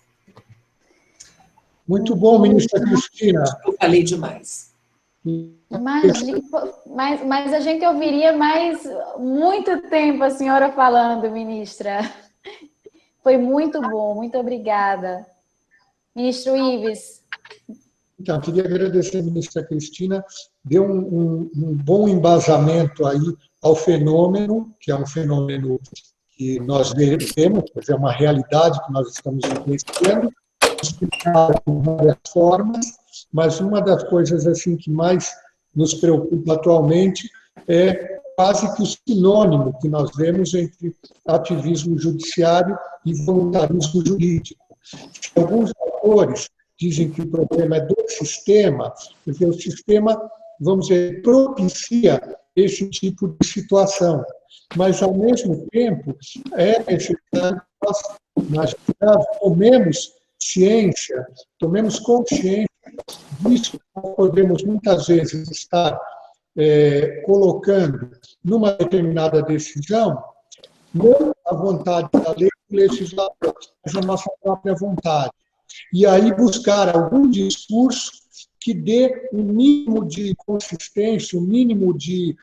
Muito bom, ministra Cristina. Eu falei demais. Mas a gente ouviria mais muito tempo a senhora falando, ministra. Foi muito bom, muito obrigada. Ministro Ives. Então, queria agradecer a ministra Cristina, deu um bom embasamento aí ao fenômeno, que é um fenômeno que nós vemos, é uma realidade que nós estamos vivenciando, explicada de várias formas, mas uma das coisas assim que mais nos preocupa atualmente é quase que o sinônimo que nós vemos entre ativismo judiciário e voluntarismo jurídico. Alguns autores dizem que o problema é do sistema, porque o sistema, vamos dizer, propicia esse tipo de situação. Mas, ao mesmo tempo, é necessário que nós tomemos ciência, tomemos consciência disso, nós podemos muitas vezes estar colocando numa determinada decisão não a vontade da lei do legislador, mas a nossa própria vontade. E aí buscar algum discurso que dê um mínimo de consistência, um mínimo de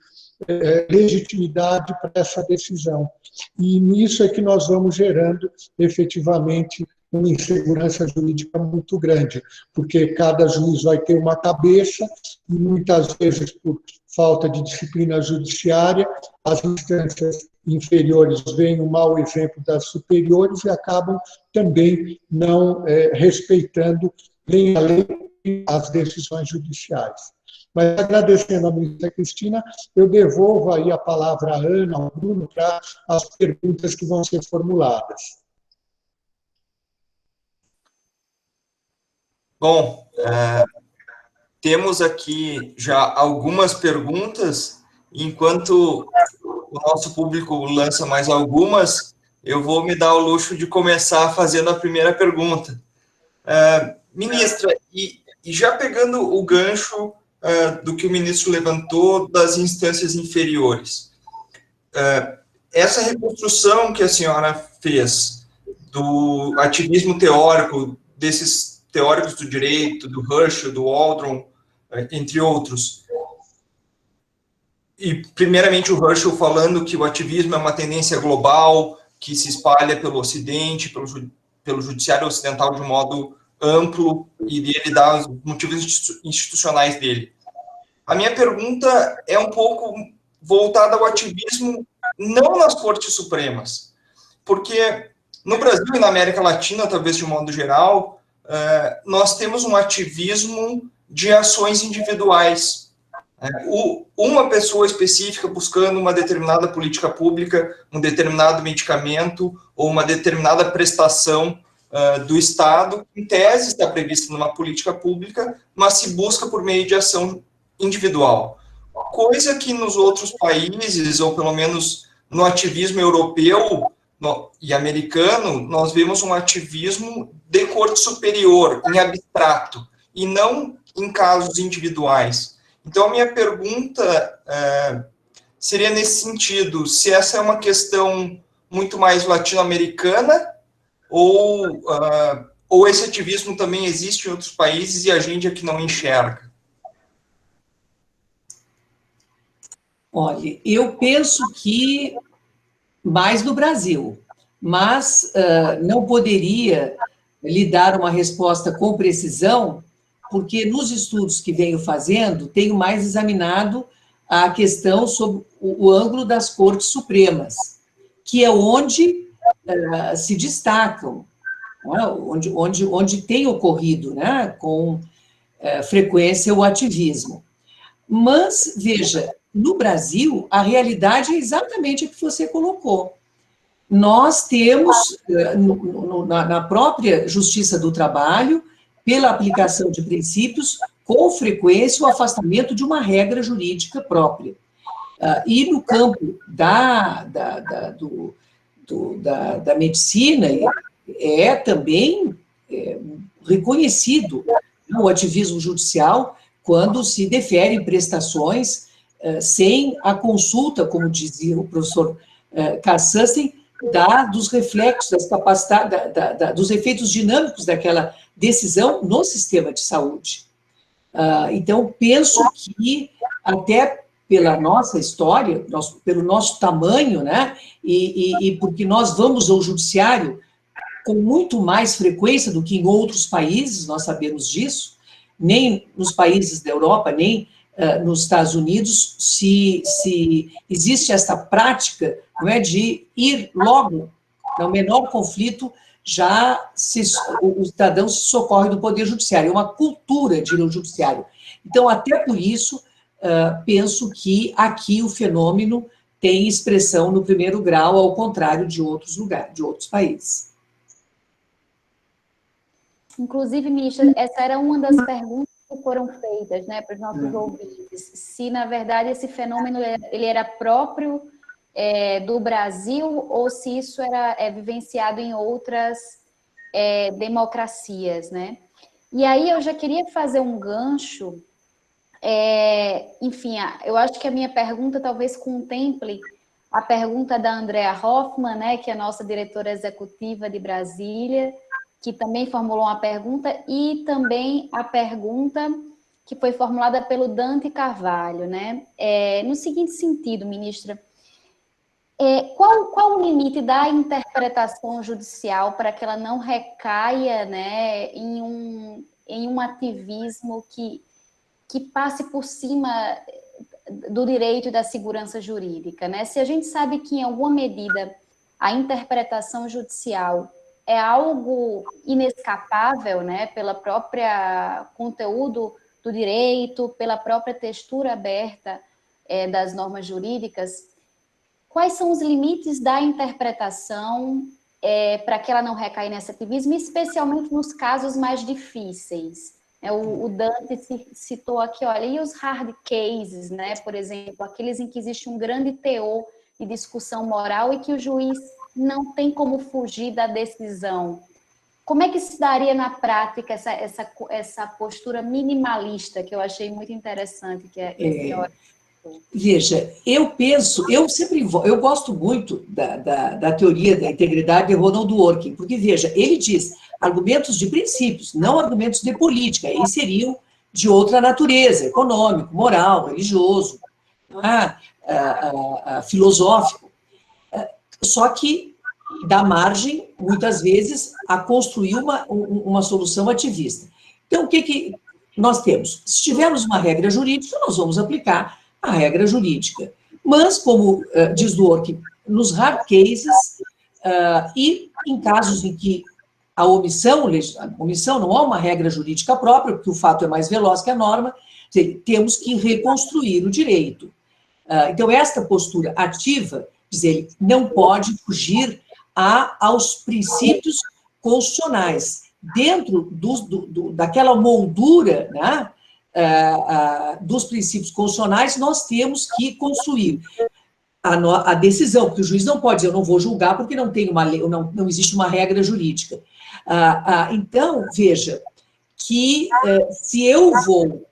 legitimidade para essa decisão. E nisso é que nós vamos gerando, efetivamente, uma insegurança jurídica muito grande, porque cada juiz vai ter uma cabeça, e muitas vezes, por falta de disciplina judiciária, as instâncias inferiores veem o mau exemplo das superiores e acabam também não respeitando nem a lei nem as decisões judiciais. Mas, agradecendo a ministra Cristina, eu devolvo aí a palavra à Ana, ao Bruno, para as perguntas que vão ser formuladas. Bom, temos aqui já algumas perguntas. Enquanto o nosso público lança mais algumas, eu vou me dar o luxo de começar fazendo a primeira pergunta. Ministra, e já pegando o gancho do que o ministro levantou das instâncias inferiores. Essa reconstrução que a senhora fez do ativismo teórico, desses teóricos do direito, do Herschel, do Waldron, entre outros, e primeiramente o Herschel falando que o ativismo é uma tendência global, que se espalha pelo Ocidente, pelo judiciário ocidental de um modo amplo, e ele dá os motivos institucionais dele. A minha pergunta é um pouco voltada ao ativismo, não nas Cortes Supremas, porque no Brasil e na América Latina, talvez de um modo geral, nós temos um ativismo de ações individuais. Uma pessoa específica buscando uma determinada política pública, um determinado medicamento ou uma determinada prestação do Estado, em tese está prevista numa política pública, mas se busca por meio de ação individual. Coisa que nos outros países, ou pelo menos no ativismo europeu e americano, nós vemos um ativismo de corte superior, em abstrato, e não em casos individuais. Então, a minha pergunta seria nesse sentido, se essa é uma questão muito mais latino-americana, ou esse ativismo também existe em outros países e a gente é que não enxerga? Olha, eu penso que mais no Brasil, mas não poderia lhe dar uma resposta com precisão, porque nos estudos que venho fazendo, tenho mais examinado a questão sobre o ângulo das Cortes Supremas, que é onde se destacam, né, onde tem ocorrido, né, com frequência o ativismo. Mas, veja, no Brasil, a realidade é exatamente a que você colocou. Nós temos, na própria Justiça do Trabalho, pela aplicação de princípios, com frequência, o afastamento de uma regra jurídica própria. E no campo da medicina, é também reconhecido o ativismo judicial quando se deferem prestações sem a consulta, como dizia o professor Cassassen, dos reflexos, das capacidades, dos efeitos dinâmicos daquela decisão no sistema de saúde. Então, penso que, até pela nossa história, pelo nosso tamanho, né, e porque nós vamos ao judiciário com muito mais frequência do que em outros países, nós sabemos disso, nem nos países da Europa, nem nos Estados Unidos, se existe essa prática, não é, de ir logo, no menor conflito, o cidadão se socorre do Poder Judiciário, é uma cultura de ir ao Judiciário. Então, até por isso, penso que aqui o fenômeno tem expressão no primeiro grau, ao contrário de outros lugares, de outros países. Inclusive, ministra, essa era uma das perguntas que foram feitas, né, para os nossos ouvintes, se, na verdade, esse fenômeno ele era próprio do Brasil ou se isso era vivenciado em outras democracias, né? E aí eu já queria fazer um gancho, enfim, eu acho que a minha pergunta talvez contemple a pergunta da Andrea Hoffmann, né, que é a nossa diretora executiva de Brasília, que também formulou uma pergunta, e também a pergunta que foi formulada pelo Dante Carvalho, né? No seguinte sentido, ministra, qual o limite da interpretação judicial para que ela não recaia, né, em um ativismo que passe por cima do direito e da segurança jurídica, né? Se a gente sabe que, em alguma medida, a interpretação judicial é algo inescapável, né, pela própria conteúdo do direito, pela própria textura aberta das normas jurídicas, quais são os limites da interpretação para que ela não recaia nesse ativismo, especialmente nos casos mais difíceis? O Dante citou aqui, olha, e os hard cases, né, por exemplo, aqueles em que existe um grande teor de discussão moral e que o juiz não tem como fugir da decisão. como é que se daria na prática essa postura minimalista, que eu achei muito interessante, que a senhora... Veja, eu penso, eu gosto muito da teoria da integridade de Ronald Dworkin, porque, veja, ele diz argumentos de princípios, não argumentos de política, aí seriam de outra natureza, econômico, moral, religioso, filosófico, só que dá margem, muitas vezes, a construir uma solução ativista. Então, o que nós temos? Se tivermos uma regra jurídica, nós vamos aplicar a regra jurídica. Mas, como diz Dworkin, nos hard cases, e em casos em que a omissão não há uma regra jurídica própria, porque o fato é mais veloz que a norma, temos que reconstruir o direito. Então, esta postura ativa, diz ele, não pode fugir aos princípios constitucionais. Dentro daquela moldura, né, dos princípios constitucionais, nós temos que construir a decisão, porque o juiz não pode dizer, eu não vou julgar porque não tem uma lei, não existe uma regra jurídica. Então, veja, que se eu vou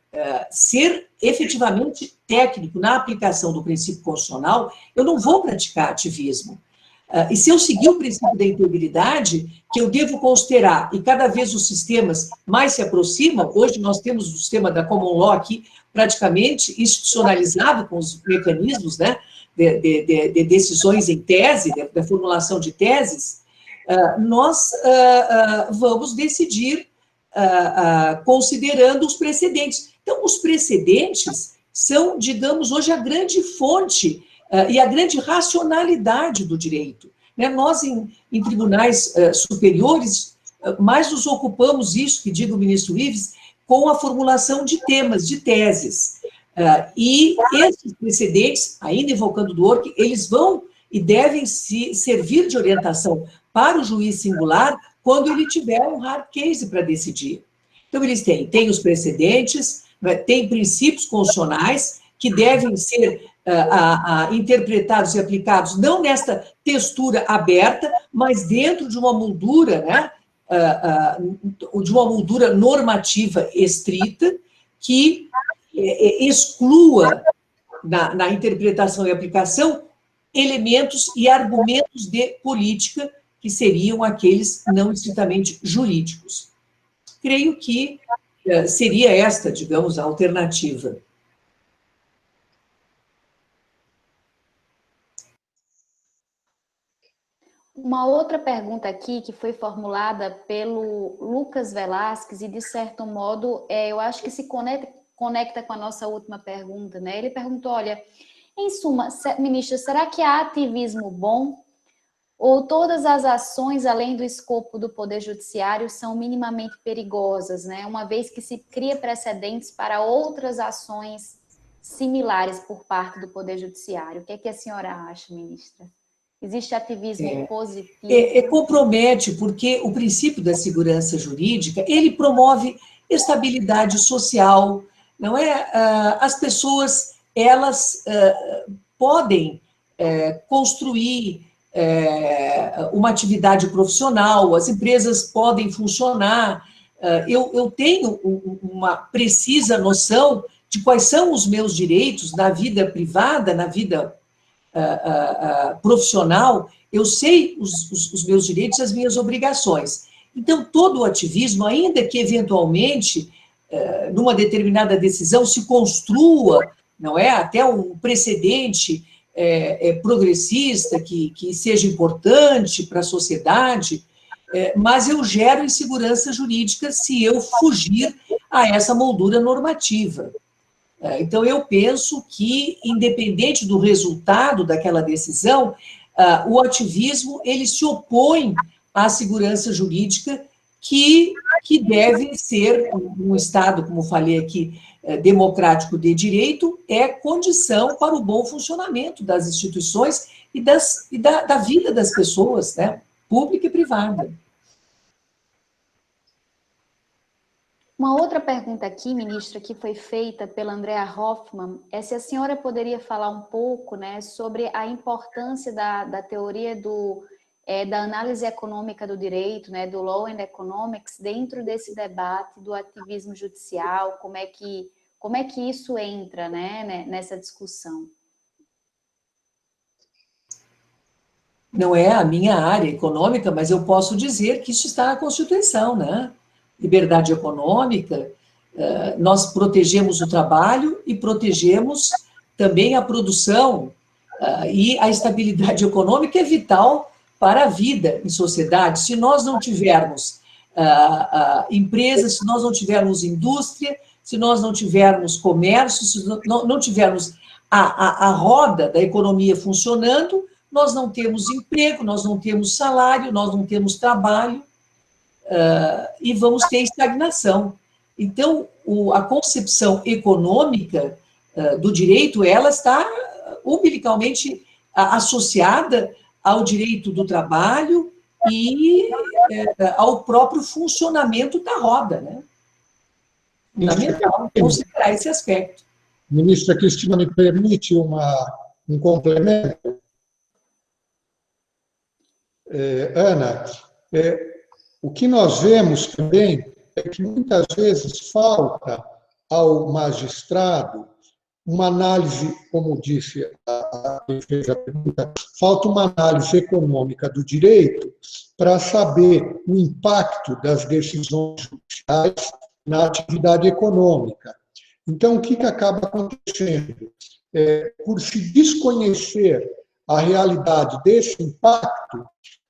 ser efetivamente técnico na aplicação do princípio constitucional, eu não vou praticar ativismo. E se eu seguir o princípio da integridade, que eu devo considerar, e cada vez os sistemas mais se aproximam, hoje nós temos o sistema da common law aqui praticamente institucionalizado com os mecanismos, né, de decisões em tese, da formulação de teses, nós vamos decidir considerando os precedentes. Então, os precedentes são, digamos, hoje a grande fonte e a grande racionalidade do direito. Nós, em tribunais superiores, mais nos ocupamos, isso que diga o ministro Ives, com a formulação de temas, de teses. E esses precedentes, ainda invocando Dworkin, eles vão e devem se servir de orientação para o juiz singular quando ele tiver um hard case para decidir. Então, eles têm os precedentes, têm princípios constitucionais que devem ser interpretados e aplicados não nesta textura aberta, mas dentro de uma moldura, né, de uma moldura normativa estrita que exclua na interpretação e aplicação elementos e argumentos de política que seriam aqueles não estritamente jurídicos. Creio que seria esta, digamos, a alternativa. Uma outra pergunta aqui, que foi formulada pelo Lucas Velasquez, e de certo modo, eu acho que se conecta com a nossa última pergunta, né? Ele perguntou, olha, em suma, ministra, será que há ativismo bom? Ou todas as ações, além do escopo do Poder Judiciário, são minimamente perigosas, né? Uma vez que se cria precedentes para outras ações similares por parte do Poder Judiciário. O que é que a senhora acha, ministra? Existe ativismo positivo? Compromete, porque o princípio da segurança jurídica, ele promove estabilidade social, não é? As pessoas, elas podem construir uma atividade profissional, as empresas podem funcionar. Eu tenho uma precisa noção de quais são os meus direitos na vida privada, na vida profissional, eu sei os meus direitos e as minhas obrigações. Então, todo o ativismo, ainda que eventualmente, numa determinada decisão, se construa, não é, até um precedente progressista que seja importante para a sociedade, mas eu gero insegurança jurídica se eu fugir a essa moldura normativa. Então, eu penso que, independente do resultado daquela decisão, o ativismo, ele se opõe à segurança jurídica que deve ser, um Estado, como falei aqui, democrático de direito, é condição para o bom funcionamento das instituições e da vida das pessoas, né, pública e privada. Uma outra pergunta aqui, ministra, que foi feita pela Andrea Hoffmann, é se a senhora poderia falar um pouco, né, sobre a importância da teoria do da análise econômica do direito, né, do Law and Economics, dentro desse debate do ativismo judicial, como é que isso entra, né, nessa discussão? Não é a minha área econômica, mas eu posso dizer que isso está na Constituição, né? Liberdade econômica, nós protegemos o trabalho e protegemos também a produção, e a estabilidade econômica é vital para a vida em sociedade. Se nós não tivermos empresas, se nós não tivermos indústria, se nós não tivermos comércio, se não tivermos a roda da economia funcionando, nós não temos emprego, nós não temos salário, nós não temos trabalho, e vamos ter estagnação. Então, a concepção econômica do direito, ela está umbilicalmente associada ao direito do trabalho e ao próprio funcionamento da roda, né? Fundamental considerar esse aspecto. Ministra Cristina, me permite um complemento? Ana, o que nós vemos também é que muitas vezes falta ao magistrado uma análise, como disse a pergunta, falta uma análise econômica do direito para saber o impacto das decisões judiciais na atividade econômica. Então, o que acaba acontecendo? Por se desconhecer a realidade desse impacto,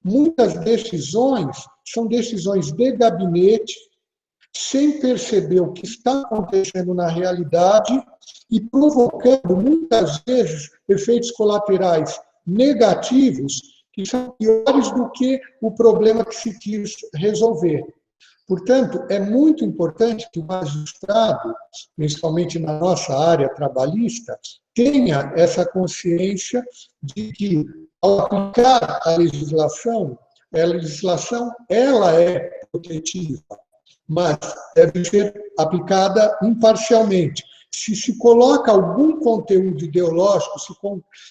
muitas decisões são decisões de gabinete, sem perceber o que está acontecendo na realidade e provocando, muitas vezes, efeitos colaterais negativos que são piores do que o problema que se quis resolver. Portanto, é muito importante que o magistrado, principalmente na nossa área trabalhista, tenha essa consciência de que, ao aplicar a legislação ela é protetiva, mas deve ser aplicada imparcialmente. Se se coloca algum conteúdo ideológico,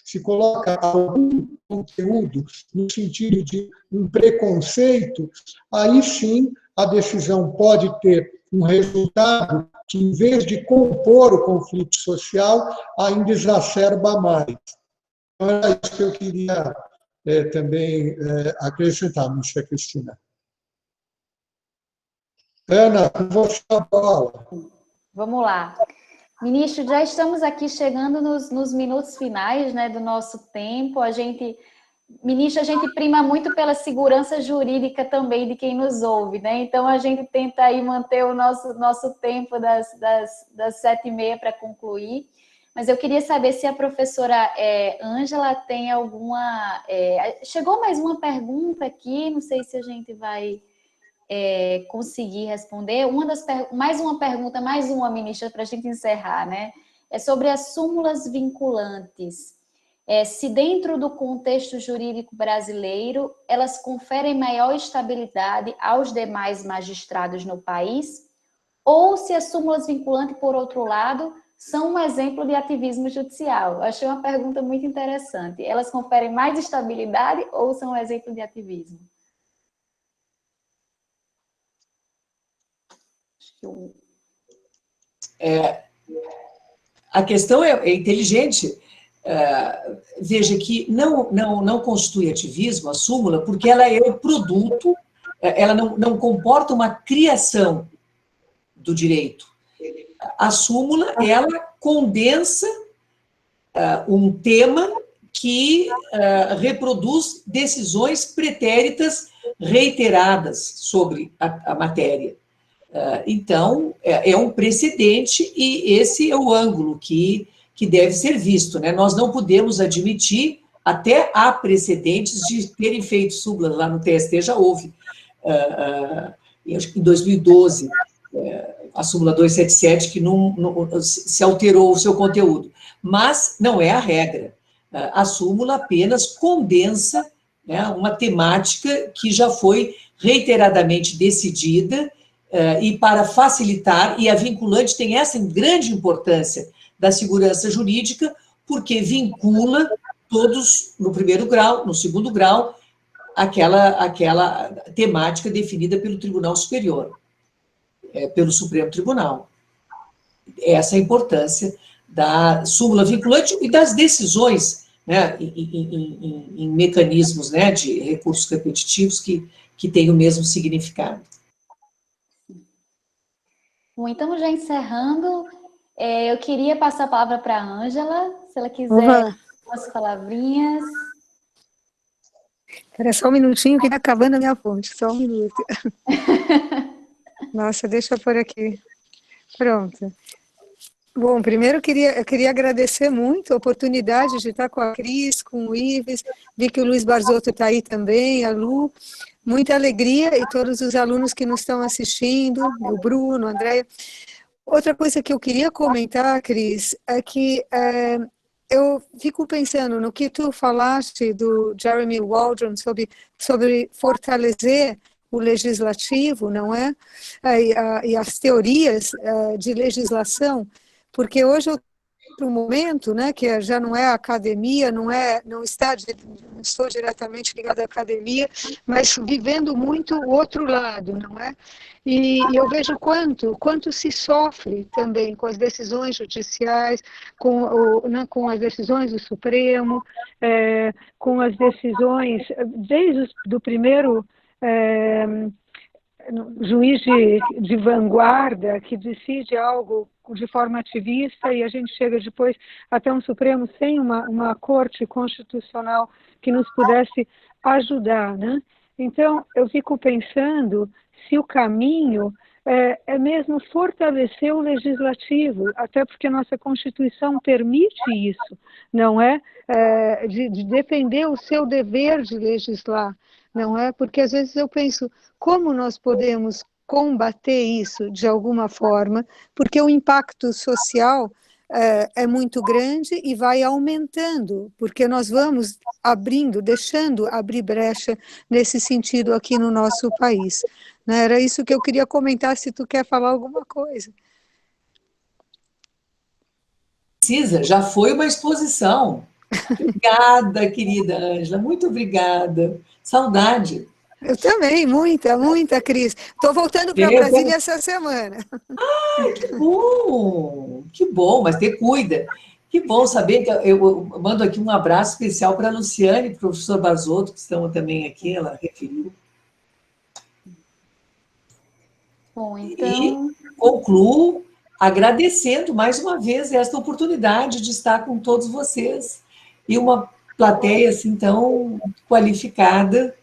se coloca algum conteúdo no sentido de um preconceito, aí sim a decisão pode ter um resultado que, em vez de compor o conflito social, ainda exacerba mais. Então, era isso que eu queria também acrescentar, ministra Cristina. Ana, com você a bola. Vamos lá. Ministro, já estamos aqui chegando nos minutos finais, né, do nosso tempo. Ministro, a gente prima muito pela segurança jurídica também de quem nos ouve, né? Então, a gente tenta aí manter o nosso tempo das 7h30 para concluir. Mas eu queria saber se a professora Ângela tem alguma... chegou mais uma pergunta aqui, não sei se a gente vai conseguir responder. Mais uma pergunta, mais uma, ministra, para a gente encerrar, né? É sobre as súmulas vinculantes. Se dentro do contexto jurídico brasileiro, elas conferem maior estabilidade aos demais magistrados no país, ou se as súmulas vinculantes, por outro lado, são um exemplo de ativismo judicial. Achei uma pergunta muito interessante. Elas conferem mais estabilidade ou são um exemplo de ativismo? A questão é inteligente. Veja que não constitui ativismo a súmula, porque ela é o produto, ela não comporta uma criação do direito. A súmula, ela condensa um tema que reproduz decisões pretéritas reiteradas sobre a matéria. Então, é um precedente e esse é o ângulo que deve ser visto, né? Nós não podemos admitir, até há precedentes de terem feito súmulas, lá no TST já houve, acho que em 2012, a súmula 277, que não se alterou o seu conteúdo, mas não é a regra. A súmula apenas condensa, né, uma temática que já foi reiteradamente decidida, e para facilitar, e a vinculante tem essa grande importância da segurança jurídica, porque vincula todos no primeiro grau, no segundo grau, aquela temática definida pelo Tribunal Superior, pelo Supremo Tribunal. Essa é a importância da súmula vinculante e das decisões, né, em mecanismos, né, de recursos repetitivos que têm o mesmo significado. Bom, então, já encerrando, eu queria passar a palavra para a Ângela, se ela quiser umas palavrinhas. Espera só um minutinho que está acabando a minha fonte, só um minuto. Nossa, deixa eu pôr aqui. Pronto. Bom, primeiro eu queria agradecer muito a oportunidade de estar com a Cris, com o Ives, vi que o Luiz Barzotto está aí também, a Lu, muita alegria, e todos os alunos que nos estão assistindo, o Bruno, a Andréia. Outra coisa que eu queria comentar, Cris, é que eu fico pensando no que tu falaste do Jeremy Waldron sobre fortalecer o legislativo, não é? E as teorias de legislação, porque hoje outro momento, né, que já não é a academia, não estou diretamente ligada à academia, mas vivendo muito o outro lado, não é? E eu vejo quanto se sofre também com as decisões judiciais, com as decisões do Supremo, com as decisões, desde do primeiro juiz de vanguarda que decide algo de forma ativista e a gente chega depois até um Supremo sem uma corte constitucional que nos pudesse ajudar, né? Então, eu fico pensando se o caminho é mesmo fortalecer o legislativo, até porque nossa Constituição permite isso, não é? De defender o seu dever de legislar, não é? Porque às vezes eu penso, como nós podemos combater isso de alguma forma, porque o impacto social é muito grande e vai aumentando, porque nós vamos deixando abrir brecha nesse sentido aqui no nosso país. Né? Era isso que eu queria comentar, se tu quer falar alguma coisa. Precisa, já foi uma exposição. Obrigada, querida Ângela, muito obrigada. Saudade. Eu também, muita, Cris. Estou voltando para Brasília essa semana. Ai, que bom, mas te cuida. Que bom saber que eu mando aqui um abraço especial para a Luciane e para o professor Barzotto, que estão também aqui, ela referiu. Bom, então... E concluo agradecendo mais uma vez esta oportunidade de estar com todos vocês e uma plateia assim tão qualificada.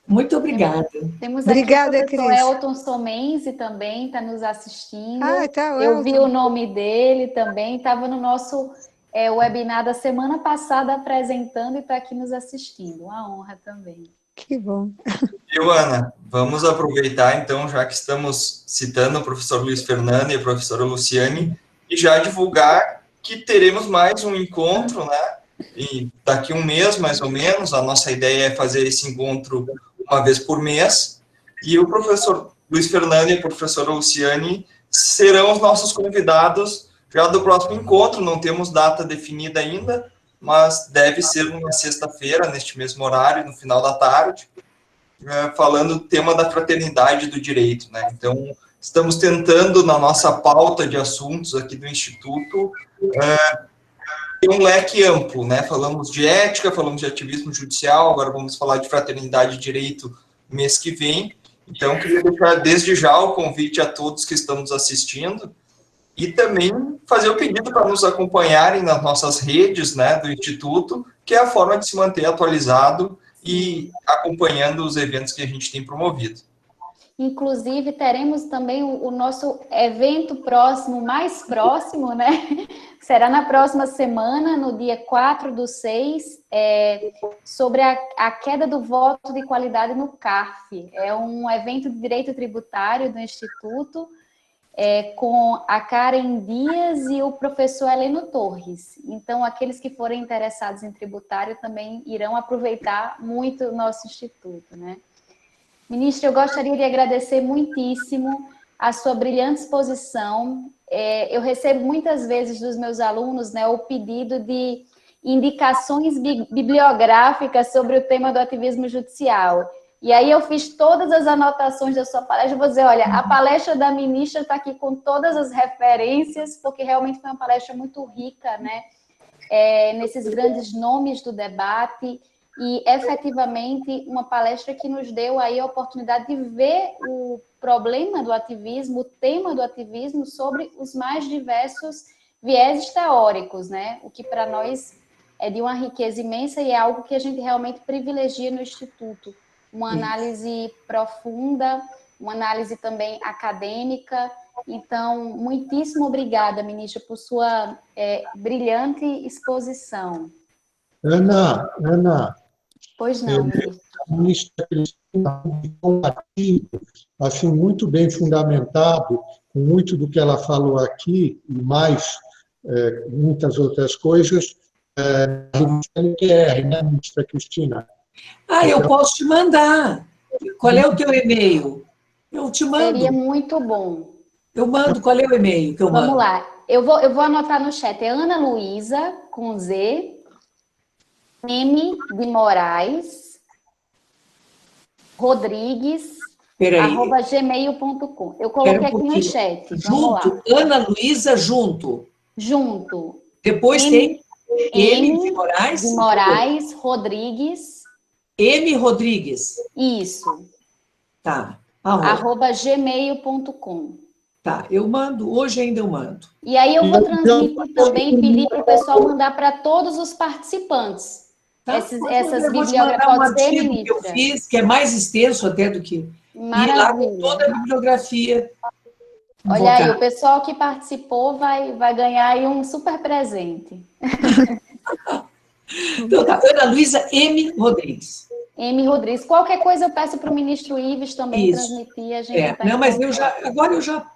Muito obrigada. Temos Obrigada, aqui o professor Cris. Elton Somenzi também, está nos assistindo. Tá, eu vi o nome dele também, estava no nosso webinar da semana passada apresentando e está aqui nos assistindo. Uma honra também. Que bom. Viu, Ana? Vamos aproveitar, então, já que estamos citando o professor Luiz Fernando e a professora Luciane, e já divulgar que teremos mais um encontro, né? E daqui um mês, mais ou menos, a nossa ideia é fazer esse encontro uma vez por mês, e o professor Luiz Fernando e a professora Luciane serão os nossos convidados já do próximo encontro. Não temos data definida ainda, mas deve ser uma sexta-feira, neste mesmo horário, no final da tarde, falando do tema da fraternidade do direito, né? Então, estamos tentando, na nossa pauta de assuntos aqui do Instituto, ter um leque amplo, né? Falamos de ética, falamos de ativismo judicial, agora vamos falar de fraternidade e direito mês que vem. Então, queria deixar desde já o convite a todos que estão nos assistindo e também fazer o pedido para nos acompanharem nas nossas redes, né, do Instituto, que é a forma de se manter atualizado e acompanhando os eventos que a gente tem promovido. Inclusive, teremos também o nosso evento próximo, mais próximo, né? Será na próxima semana, no dia 4/6, sobre a queda do voto de qualidade no CARF. É um evento de direito tributário do Instituto, com a Karen Dias e o professor Heleno Torres. Então, aqueles que forem interessados em tributário também irão aproveitar muito o nosso Instituto, né? Ministra, eu gostaria de agradecer muitíssimo a sua brilhante exposição. Eu recebo muitas vezes dos meus alunos, né, o pedido de indicações bibliográficas sobre o tema do ativismo judicial. E aí eu fiz todas as anotações da sua palestra, vou dizer, olha, a palestra da ministra está aqui com todas as referências, porque realmente foi uma palestra muito rica, né? Nesses grandes nomes do debate, e efetivamente uma palestra que nos deu aí a oportunidade de ver o problema do ativismo, o tema do ativismo, sobre os mais diversos vieses teóricos, né? O que para nós é de uma riqueza imensa e é algo que a gente realmente privilegia no Instituto. Uma análise profunda, uma análise também acadêmica. Então, muitíssimo obrigada, ministra, por sua brilhante exposição. Ana, Pois não, ministra. a ministra Cristina publicou um artigo assim, muito bem fundamentado, com muito do que ela falou aqui, e mais muitas outras coisas, do CNQR, né, ministra Cristina? Eu posso te mandar. Qual é o teu e-mail? Eu te mando. Seria muito bom. Eu mando. Qual é o e-mail que eu mando? Vamos lá. Eu vou anotar no chat. É Ana Luísa, com Z, M de Moraes, Rodrigues, @gmail.com. Eu coloquei aqui no chat. Vamos lá. Ana Luísa, junto. Junto. Depois tem M de Moraes. De Moraes, Rodrigues. M. Rodrigues. Isso. Tá. @gmail.com. Tá, eu mando. Hoje ainda eu mando. E aí eu vou transmitir também, pedir para o pessoal mandar para todos os participantes. Tá? Essas bibliografias. Um artigo que eu ministra. fiz, que é mais extenso até do que... Maravilha. E lá com toda a bibliografia. Olha aí, o pessoal que participou vai ganhar aí um super presente. Então tá, Ana Luísa M. Rodrigues. M. Rodrigues. Qualquer coisa eu peço para o ministro Ives também transmitir. A gente não, mas agora eu já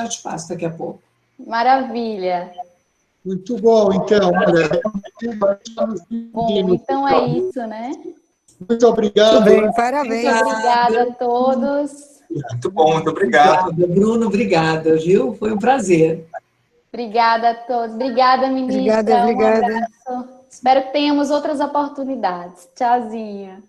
te passo daqui a pouco. Maravilha. Muito bom, então. Olha, bom, então é isso, né? Muito obrigado. Muito bem, parabéns. Muito obrigada a todos. Muito bom, muito obrigado. Bruno, obrigada, viu? Foi um prazer. Obrigada a todos. Obrigada, ministra. Obrigada. Um abraço. Espero que tenhamos outras oportunidades. Tchauzinho.